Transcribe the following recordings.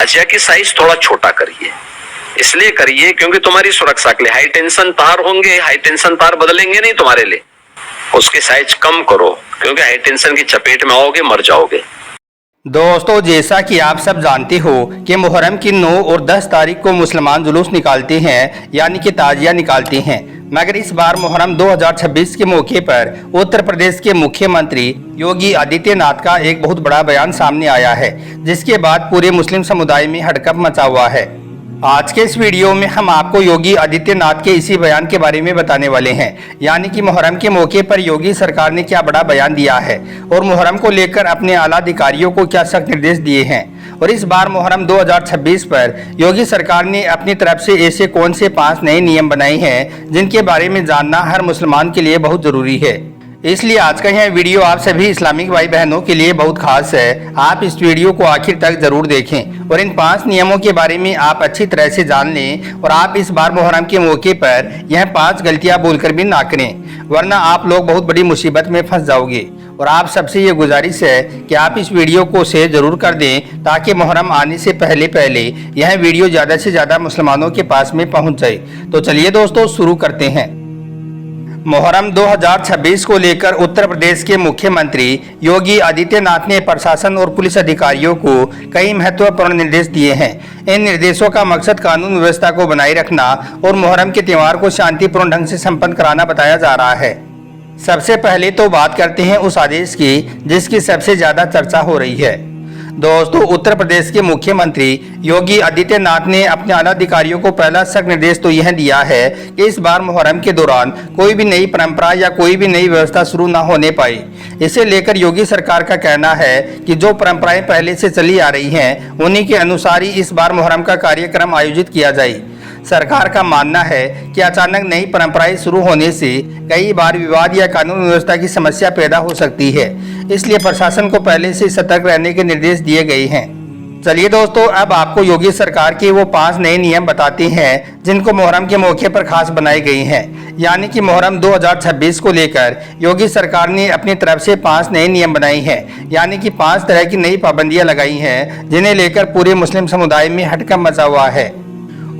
ताजिया की साइज थोड़ा छोटा करिए। इसलिए करिए क्योंकि तुम्हारी सुरक्षा के लिए हाई टेंशन तार होंगे, हाई टेंशन तार बदलेंगे नहीं तुम्हारे लिए, उसकी साइज कम करो क्योंकि हाई टेंशन की चपेट में आओगे मर जाओगे। दोस्तों, जैसा कि आप सब जानते हो कि मुहर्रम की 9 और 10 तारीख को मुसलमान जुलूस निकालते हैं, यानी कि ताजिया निकालते हैं। मगर इस बार मुहर्रम 2026 के मौके पर उत्तर प्रदेश के मुख्यमंत्री योगी आदित्यनाथ का एक बहुत बड़ा बयान सामने आया है, जिसके बाद पूरे मुस्लिम समुदाय में हड़कंप मचा हुआ है। आज के इस वीडियो में हम आपको योगी आदित्यनाथ के इसी बयान के बारे में बताने वाले हैं, यानी कि मुहर्रम के मौके पर योगी सरकार ने क्या बड़ा बयान दिया है और मुहर्रम को लेकर अपने आला अधिकारियों को क्या सख्त निर्देश दिए हैं। और इस बार मुहर्रम 2026 पर योगी सरकार ने अपनी तरफ से ऐसे कौन से 5 नए नियम बनाए हैं जिनके बारे में जानना हर मुसलमान के लिए बहुत जरूरी है। इसलिए आज का यह वीडियो आप सभी इस्लामिक भाई बहनों के लिए बहुत खास है। आप इस वीडियो को आखिर तक जरूर देखें और इन 5 नियमों के बारे में आप अच्छी तरह से जान लें और आप इस बार मुहर्रम के मौके पर यह 5 गलतियां बोलकर भी ना करें, वरना आप लोग बहुत बड़ी मुसीबत में फंस जाओगे। और आप सबसे ये गुजारिश है कि आप इस वीडियो को शेयर जरूर कर दें ताकि मुहर्रम आने से पहले यह वीडियो ज़्यादा से ज़्यादा मुसलमानों के पास में पहुँच जाए। तो चलिए दोस्तों, शुरू करते हैं। मुहर्रम 2026 को लेकर उत्तर प्रदेश के मुख्यमंत्री योगी आदित्यनाथ ने प्रशासन और पुलिस अधिकारियों को कई महत्वपूर्ण निर्देश दिए हैं। इन निर्देशों का मकसद कानून व्यवस्था को बनाए रखना और मुहर्रम के त्यौहार को शांतिपूर्ण ढंग से संपन्न कराना बताया जा रहा है। सबसे पहले तो बात करते हैं उस आदेश की जिसकी सबसे ज्यादा चर्चा हो रही है। दोस्तों, उत्तर प्रदेश के मुख्यमंत्री योगी आदित्यनाथ ने अपने आला अधिकारियों को पहला सख्त निर्देश तो यह दिया है कि इस बार मुहर्रम के दौरान कोई भी नई परंपरा या कोई भी नई व्यवस्था शुरू न होने पाए। इसे लेकर योगी सरकार का कहना है कि जो परंपराएं पहले से चली आ रही हैं उन्हीं के अनुसार ही इस बार मुहर्रम का कार्यक्रम आयोजित किया जाए। सरकार का मानना है कि अचानक नई परंपराएं शुरू होने से कई बार विवाद या कानून व्यवस्था की समस्या पैदा हो सकती है, इसलिए प्रशासन को पहले से सतर्क रहने के निर्देश दिए गए हैं। चलिए दोस्तों, अब आपको योगी सरकार के वो 5 नए नियम बताते हैं जिनको मुहर्रम के मौके पर खास बनाए गए हैं। यानी कि मुहर्रम 2026 को लेकर योगी सरकार ने अपनी तरफ से 5 नए नियम बनाए हैं, यानी कि 5 तरह की नई पाबंदियां लगाई हैं जिन्हें लेकर पूरे मुस्लिम समुदाय में हड़कंप मचा हुआ है।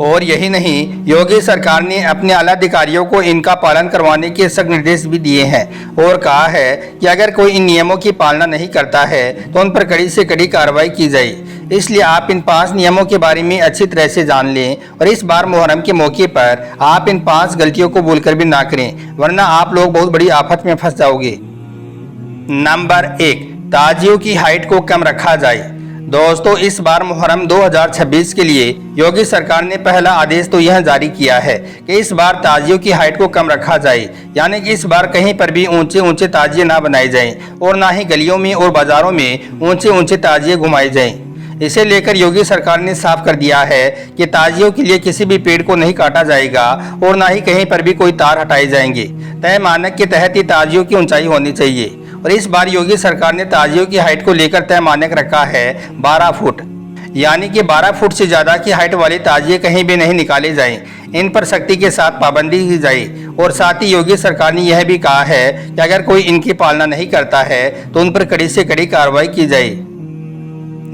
और यही नहीं, योगी सरकार ने अपने आला अधिकारियों को इनका पालन करवाने के सख्त निर्देश भी दिए हैं और कहा है कि अगर कोई इन नियमों की पालना नहीं करता है तो उन पर कड़ी से कड़ी कार्रवाई की जाए। इसलिए आप इन 5 नियमों के बारे में अच्छी तरह से जान लें और इस बार मुहर्रम के मौके पर आप इन 5 गलतियों को बोलकर भी ना करें, वरना आप लोग बहुत बड़ी आफत में फंस जाओगे। नंबर 1, ताजियों की हाइट को कम रखा जाए। दोस्तों, इस बार मुहर्रम 2026 के लिए योगी सरकार ने पहला आदेश तो यह जारी किया है कि इस बार ताजियों की हाइट को कम रखा जाए, यानी कि इस बार कहीं पर भी ऊंचे ऊंचे ताजिए ना बनाए जाएं और ना ही गलियों में और बाजारों में ऊंचे ऊंचे ताजिए घुमाए जाएं। इसे लेकर योगी सरकार ने साफ कर दिया है कि ताजियों के लिए किसी भी पेड़ को नहीं काटा जाएगा और ना ही कहीं पर भी कोई तार हटाए जाएंगे। तय मानक के तहत ही ताजियों की ऊंचाई होनी चाहिए। और इस बार योगी सरकार ने ताजियों की हाइट को लेकर तय मानक रखा है 12 फुट, यानी कि 12 फुट से ज़्यादा की हाइट वाले ताजिए कहीं भी नहीं निकाले जाएं। इन पर सख्ती के साथ पाबंदी की जाए। और साथ ही योगी सरकार ने यह भी कहा है कि अगर कोई इनकी पालना नहीं करता है तो उन पर कड़ी से कड़ी कार्रवाई की जाए।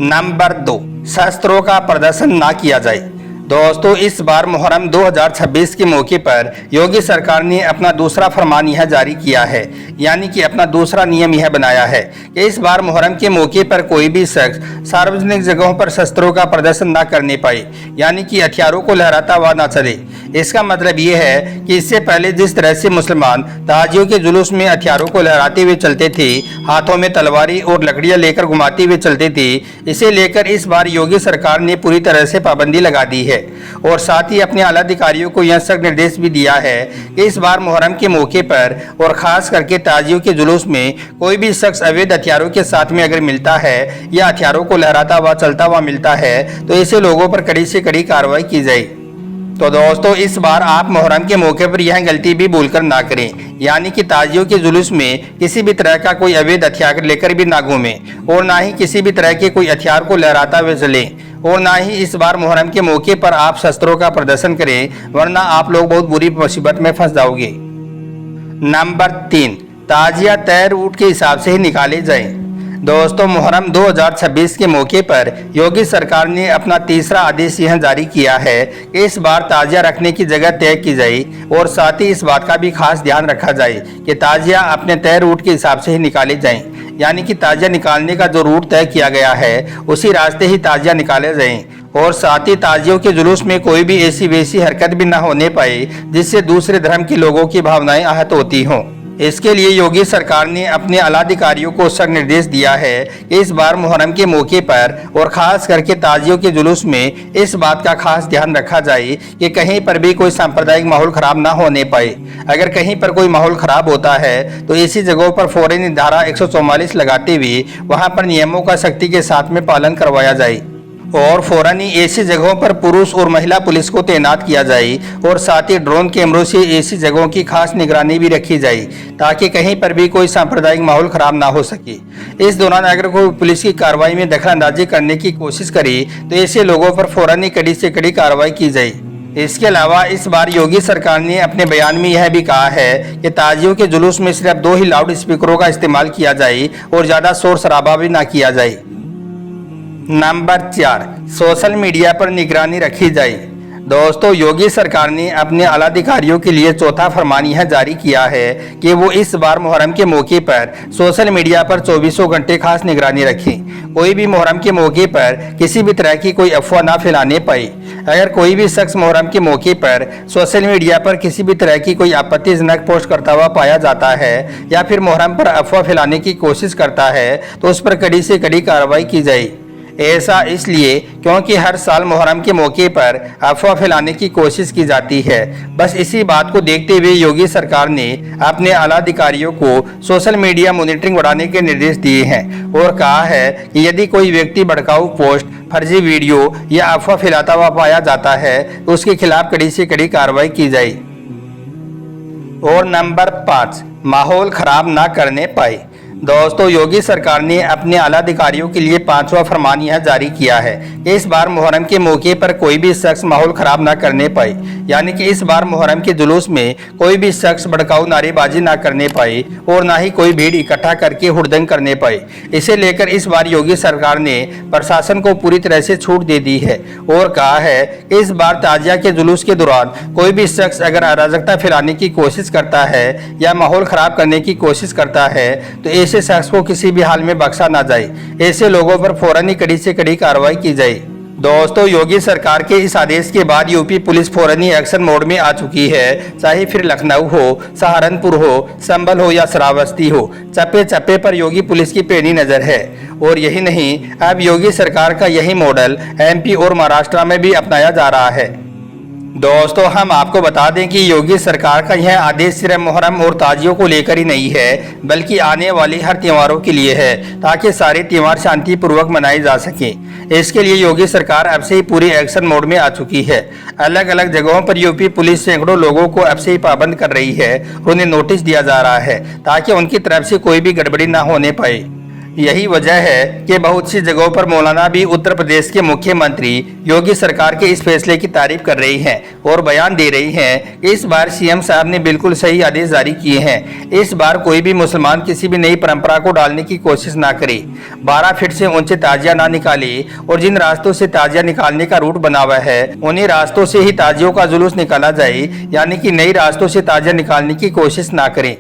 नंबर 2, शस्त्रों का प्रदर्शन ना किया जाए। दोस्तों, इस बार मुहर्रम 2026 के मौके पर योगी सरकार ने अपना दूसरा फरमान यह जारी किया है, यानी कि अपना दूसरा नियम यह बनाया है कि इस बार मुहर्रम के मौके पर कोई भी शख्स सार्वजनिक जगहों पर शस्त्रों का प्रदर्शन न करने पाए, यानी कि हथियारों को लहराता हुआ न चले। इसका मतलब ये है कि इससे पहले जिस तरह से मुसलमान ताजियों के जुलूस में हथियारों को लहराते हुए चलते थे, हाथों में तलवारी और लकड़ियां लेकर घुमाते हुए चलते थे, इसे लेकर इस बार योगी सरकार ने पूरी तरह से पाबंदी लगा दी है। और साथ ही अपने आला अधिकारियों को यह सख्त निर्देश भी दिया है कि इस बार मुहर्रम के मौके पर और खास करके ताजियों के जुलूस में कोई भी शख्स अवैध हथियारों के साथ में अगर मिलता है या हथियारों को लहराता हुआ चलता हुआ मिलता है तो ऐसे लोगों पर कड़ी से कड़ी कार्रवाई की जाए। तो दोस्तों, इस बार आप मुहर्रम के मौके पर यह गलती भी भूलकर ना करें, यानी कि ताजियों के जुलूस में किसी भी तरह का कोई अवैध हथियार लेकर भी ना घूमें और ना ही किसी भी तरह के कोई हथियार को लहराता हुए चलें और ना ही इस बार मुहर्रम के मौके पर आप शस्त्रों का प्रदर्शन करें, वरना आप लोग बहुत बुरी मुसीबत में फंस जाओगे। नंबर 3, ताजिया तय रूट के हिसाब से ही निकाले जाएं। दोस्तों मुहर्रम 2026 के मौके पर योगी सरकार ने अपना तीसरा आदेश यह जारी किया है कि इस बार ताजिया रखने की जगह तय की जाए और साथ ही इस बात का भी खास ध्यान रखा जाए कि ताजिया अपने तय रूट के हिसाब से ही निकाले जाएं, यानी कि ताजिया निकालने का जो रूट तय किया गया है उसी रास्ते ही ताजिया निकाले जाएं और साथ ही ताजियों के जुलूस में कोई भी ऐसी वैसी हरकत भी न होने पाए जिससे दूसरे धर्म के लोगों की भावनाएं आहत होती हों। इसके लिए योगी सरकार ने अपने आलाधिकारियों को सख्त निर्देश दिया है कि इस बार मुहर्रम के मौके पर और खास करके ताजियों के जुलूस में इस बात का खास ध्यान रखा जाए कि कहीं पर भी कोई सांप्रदायिक माहौल खराब ना होने पाए। अगर कहीं पर कोई माहौल खराब होता है तो ऐसी जगहों पर फौरन धारा 144 लगाते हुए वहां पर नियमों का सख्ती के साथ में पालन करवाया जाए और फौरन ही ऐसी जगहों पर पुरुष और महिला पुलिस को तैनात किया जाए और साथ ही ड्रोन कैमरों से ऐसी जगहों की खास निगरानी भी रखी जाए ताकि कहीं पर भी कोई सांप्रदायिक माहौल खराब ना हो सके। इस दौरान अगर कोई पुलिस की कार्रवाई में दखलंदाजी करने की कोशिश करे तो ऐसे लोगों पर फौरन ही कड़ी से कड़ी कार्रवाई की जाए। इसके अलावा इस बार योगी सरकार ने अपने बयान में यह भी कहा है कि ताजियों के जुलूस में सिर्फ 2 ही लाउड स्पीकरों का इस्तेमाल किया जाए और ज़्यादा शोर शराबा भी ना किया जाए। नंबर 4, सोशल मीडिया पर निगरानी रखी जाए। दोस्तों योगी सरकार ने अपने आलाधिकारियों के लिए चौथा फरमान यह जारी किया है कि वो इस बार मुहर्रम के मौके पर सोशल मीडिया पर 24 घंटे खास निगरानी रखें। कोई भी मुहर्रम के मौके पर किसी भी तरह की कोई अफवाह ना फैलाने पाए। अगर कोई भी शख्स मुहर्रम के मौके पर सोशल मीडिया पर किसी भी तरह की कोई आपत्तिजनक पोस्ट करता हुआ पाया जाता है या फिर मुहर्रम पर अफवाह फैलाने की कोशिश करता है तो उस पर कड़ी से कड़ी कार्रवाई की जाए। ऐसा इसलिए क्योंकि हर साल मुहर्रम के मौके पर अफवाह फैलाने की कोशिश की जाती है। बस इसी बात को देखते हुए योगी सरकार ने अपने आलाधिकारियों को सोशल मीडिया मॉनिटरिंग बढ़ाने के निर्देश दिए हैं और कहा है कि यदि कोई व्यक्ति भड़काऊ पोस्ट, फर्जी वीडियो या अफवाह फैलाता हुआ पाया जाता है तो उसके खिलाफ कड़ी से कड़ी कार्रवाई की जाए। और नंबर 5, माहौल खराब ना करने पाए। दोस्तों योगी सरकार ने अपने आलाधिकारियों के लिए 5वां फरमान यह जारी किया है कि इस बार मुहर्रम के मौके पर कोई भी शख्स माहौल खराब ना करने पाए, यानी कि इस बार मुहर्रम के जुलूस में कोई भी शख्स भड़काऊ नारेबाजी ना करने पाए और ना ही कोई भीड़ इकट्ठा करके हुड़दंग करने पाए। इसे लेकर इस बार योगी सरकार ने प्रशासन को पूरी तरह से छूट दे दी है और कहा है कि इस बार ताजिया के जुलूस के दौरान कोई भी शख्स अगर अराजकता फैलाने की कोशिश करता है या माहौल खराब करने की कोशिश करता है तो ऐसे शख्स को किसी भी हाल में बख्शा ना जाए। ऐसे लोगों पर फौरन ही कड़ी से कड़ी कार्रवाई की जाए। दोस्तों योगी सरकार के इस आदेश के बाद यूपी पुलिस फौरन ही एक्शन मोड में आ चुकी है। चाहे फिर लखनऊ हो, सहारनपुर हो, संभल हो या श्रावस्ती हो, चप्पे चप्पे पर योगी पुलिस की पैनी नजर है। और यही नहीं, अब योगी सरकार का यही मॉडल MP और महाराष्ट्र में भी अपनाया जा रहा है। दोस्तों हम आपको बता दें कि योगी सरकार का यह आदेश सिर्फ मुहर्रम और ताजियों को लेकर ही नहीं है बल्कि आने वाले हर त्योहारों के लिए है ताकि सारे त्योहार शांतिपूर्वक मनाए जा सकें। इसके लिए योगी सरकार अब से ही पूरी एक्शन मोड में आ चुकी है। अलग अलग जगहों पर यूपी पुलिस सैकड़ों लोगों को अब से ही पाबंद कर रही है, उन्हें नोटिस दिया जा रहा है ताकि उनकी तरफ से कोई भी गड़बड़ी न होने पाए। यही वजह है कि बहुत सी जगहों पर मौलाना भी उत्तर प्रदेश के मुख्यमंत्री योगी सरकार के इस फैसले की तारीफ कर रही हैं और बयान दे रही हैं कि इस बार CM साहब ने बिल्कुल सही आदेश जारी किए हैं। इस बार कोई भी मुसलमान किसी भी नई परंपरा को डालने की कोशिश ना करे, 12 फीट से ऊंचे ताजिया ना निकाले और जिन रास्तों से ताजिया निकालने का रूट बना हुआ है उन्हीं रास्तों से ही ताजियों का जुलूस निकाला जाए, यानी कि नई रास्तों से ताजिया निकालने की कोशिश ना करें।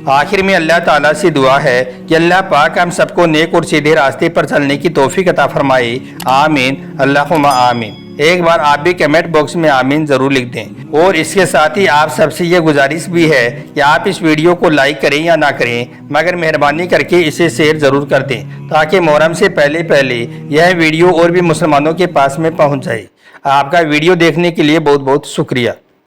आखिर में अल्लाह ताला से दुआ है कि अल्लाह पाक हम सबको नेक और सीधे रास्ते पर चलने की तौफीक अता फरमाए। आमीन, अल्लाहुम्मा आमीन। एक बार आप भी कमेंट बॉक्स में आमीन जरूर लिख दें। और इसके साथ ही आप सबसे ये गुजारिश भी है कि आप इस वीडियो को लाइक करें या ना करें, मगर मेहरबानी करके इसे शेयर जरूर कर दें ताकि मुहर्रम से पहले यह वीडियो और भी मुसलमानों के पास में पहुँच जाए। आपका वीडियो देखने के लिए बहुत बहुत शुक्रिया।